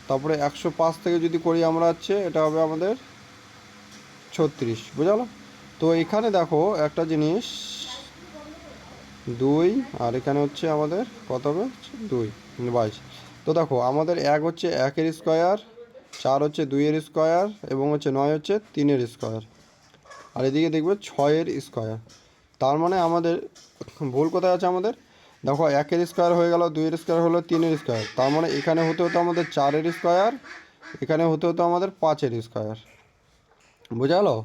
তারপরে 105 থেকে যদি করি আমরা হচ্ছে এটা হবে আমাদের 36, বুঝালো? তো এখানে দেখো একটা জিনিস, 2 আর এখানে হচ্ছে আমাদের কত হবে? 2, 22। তো দেখো আমাদের 1 হচ্ছে 1-এর স্কোয়ার, 4 হচ্ছে 2-এর স্কোয়ার, এবং হচ্ছে 9 হচ্ছে 3-এর স্কোয়ার, আর এদিকে দেখবে 6-এর স্কোয়ার। তার মানে আমাদের ভুল কোথায় আছে আমাদের? দেখো 1-এর স্কোয়ার হয়ে গেল, 2-এর স্কোয়ার হলো 3-এর স্কোয়ার, তার মানে এখানে হতে হতো আমাদের 4-এর স্কোয়ার, এখানে হতে হতো আমাদের 5-এর স্কোয়ার, বোঝালো?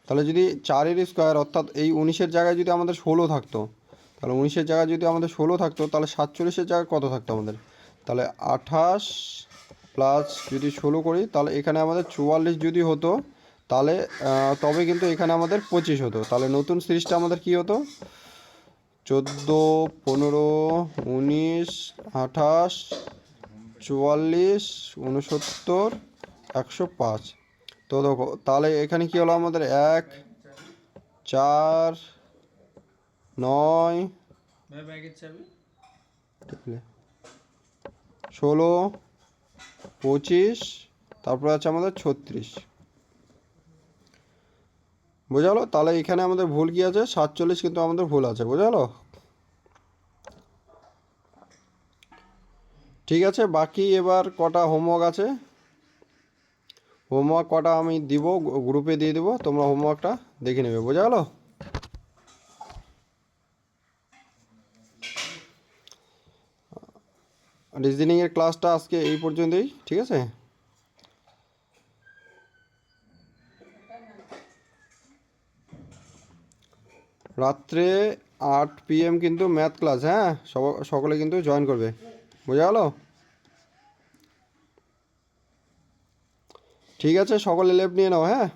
তাহলে যদি 4-এর স্কোয়ার অর্থাৎ এই 19-এর জায়গায় যদি আমাদের 16 থাকতো, তাহলে 19-এর জায়গায় যদি আমাদের 16 থাকতো তাহলে 47-এর জায়গায় কত থাকতো আমাদের? তাহলে 28 প্লাস যদি 16 করি তাহলে এখানে আমাদের 44 যদি হতো, তাহলে তবে কিন্তু এখানে আমাদের 25 হতো। তাহলে নতুন সিরিজটা আমাদের কি হতো? 14, 15, 19, 28, 44, 69, 105। তো দেখো তাহলে এখানে কি হলো আমাদের? 1, 4, 9, ব্যাগের চাবি 16, 25, তারপরে আছে আমাদের 36, বোঝালো? তাহলে এখানে আমাদের ভুল কি আছে? 47 কিন্তু আমাদের ভুল আছে, বোঝালো? ঠিক আছে, বাকি এবার কটা হোমওয়ার্ক আছে, হোমওয়ার্ক কটা আমি দিব, গ্রুপে দিয়ে দেবো, তোমরা হোমওয়ার্কটা দেখে নেবে, বোঝা গেলো? রিজনিংয়ের ক্লাসটা আজকে এই পর্যন্তই, ঠিক আছে? রাত্রে 8 PM কিন্তু ম্যাথ ক্লাস, হ্যাঁ সকলে কিন্তু জয়েন করবে, বোঝা গেলো? ঠিক আছে, সকলে লেফট নিয়ে নাও, হ্যাঁ।